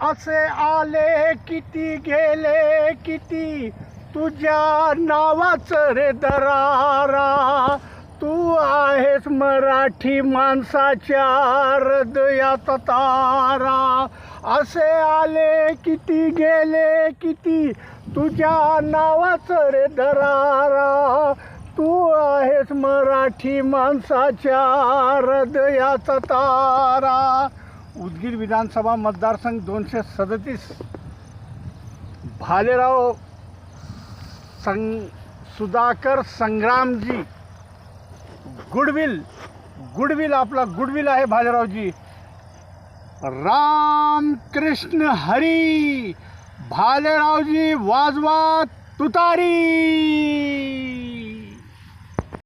असे आले किती गेले किती तुझ्या नावाचं रे दरारा. तू आहेस मराठी माणसाच्या हृदयाचा तारा. असे आले किती गेले किती तुझ्या नावाचं रे दरारा. तू आहेस मराठी माणसाच्या हृदयाचा तारा. उदगीर विधानसभा मतदारसंघ 237. भालेराव सुधाकर संग्रामजी गुडविल आपला गुडविल आहे भालेरावजी. राम कृष्ण हरी. भालेरावजी वाजवा तुतारी.